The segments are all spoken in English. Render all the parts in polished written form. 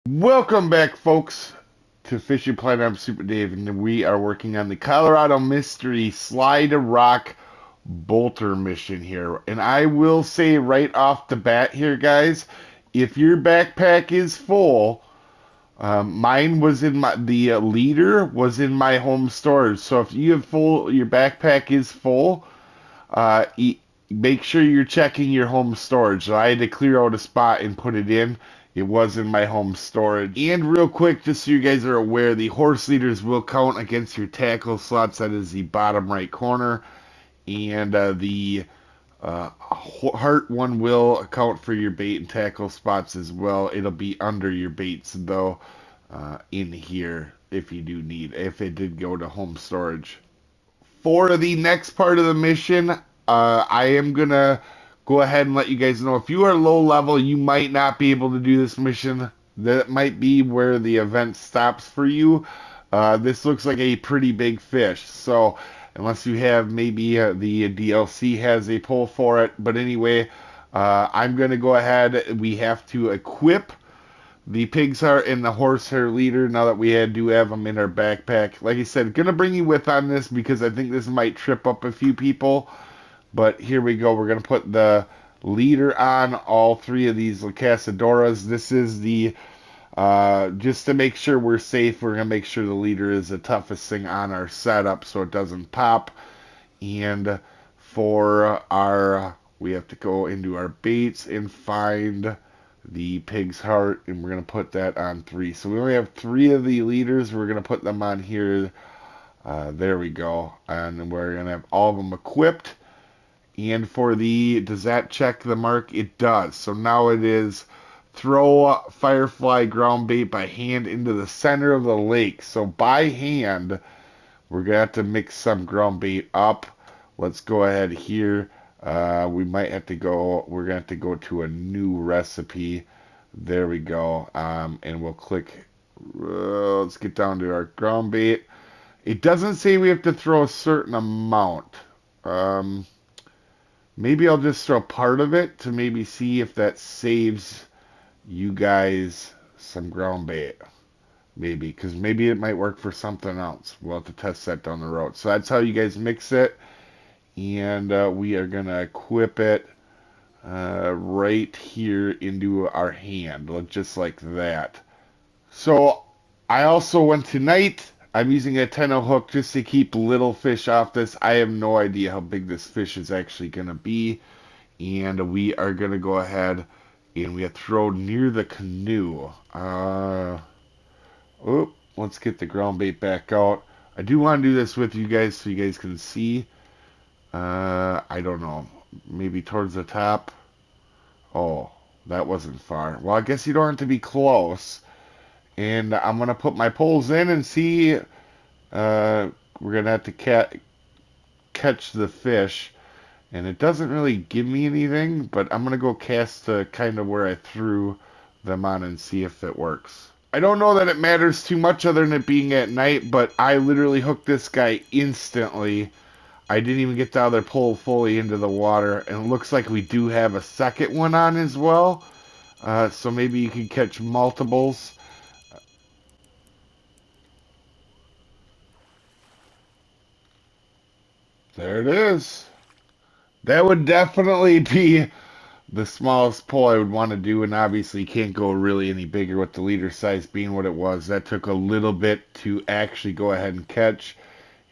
Welcome back, folks, to Fishing Planet. I'm Soopa-Dave, and we are working on the Colorado Mystery Slide a Rock Bolter mission here. And I will say right off the bat here, guys, if your backpack is full, mine was in the leader was in my home storage. So if you have your backpack is full, uh, e make sure you're checking your home storage. So I had to clear out a spot and put it in. It was in my home storage. And real quick, just so you guys are aware, the horse leaders will count against your tackle slots. That is the bottom right corner. And the heart one will account for your bait and tackle spots as well. It'll be under your baits, though, in here if you do need, if it did go to home storage. For the next part of the mission, I am gonna go ahead and let you guys know if you are low level, you might not be able to do this mission. That might be where the event stops for you. This looks like a pretty big fish, so unless you have maybe the DLC has a pull for it. But anyway, I'm gonna go ahead. We have to equip the pig's heart and the horsehair leader now that we do have them in our backpack. Like I said, gonna bring you with on this because I think this might trip up a few people. But here we go. We're gonna put the leader on all three of these Casadoras. This is the just to make sure we're safe. We're gonna make sure the leader is the toughest thing on our setup so it doesn't pop. And for our, we have to go into our baits and find the pig's heart, and we're going to put that on 3. So we only have 3 of the leaders. We're going to put them on here. There we go. And we're going to have all of them equipped. And for the, does that check the mark? It does. So now it is throw firefly ground bait by hand into the center of the lake. So by hand, we're going to have to mix some ground bait up. Let's go ahead here. We might have to go, we're going to have to go to a new recipe. There we go. And we'll click, let's get down to our ground bait. It doesn't say we have to throw a certain amount. Maybe I'll just throw part of it to maybe see if that saves you guys some ground bait. Maybe, because maybe it might work for something else. We'll have to test that down the road. So that's how you guys mix it. And we are going to equip it right here into our hand, just like that. So I also went tonight. I'm using a 10-0 hook just to keep little fish off this. I have no idea how big this fish is actually going to be. And we are going to go ahead and we have to throw near the canoe. Let's get the ground bait back out. I do want to do this with you guys so you guys can see. I don't know. Maybe towards the top. Oh, that wasn't far. Well, I guess you don't have to be close. And I'm going to put my poles in and see. We're going to have to catch the fish. And it doesn't really give me anything, but I'm going to go cast to kind of where I threw them on and see if it works. I don't know that it matters too much other than it being at night, but I literally hooked this guy instantly. I didn't even get the other pole fully into the water, and it looks like we do have a second one on as well. So maybe you can catch multiples. There it is. That would definitely be the smallest pull I would want to do, and obviously can't go really any bigger with the leader size being what it was. That took a little bit to actually go ahead and catch.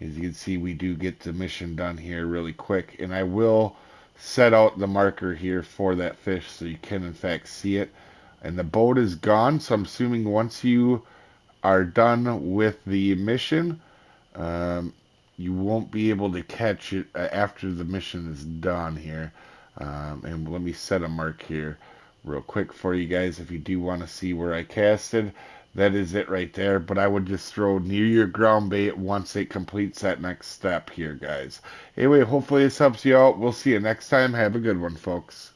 As you can see, we do get the mission done here really quick, and I will set out the marker here for that fish so you can in fact see it. And the boat is gone, so I'm assuming once you are done with the mission, you won't be able to catch it after the mission is done here. And let me set a mark here real quick for you guys if you do want to see where I casted. That is it right there, but I would just throw near your ground bait once it completes that next step here, guys. Anyway, hopefully this helps you out. We'll see you next time. Have a good one, folks.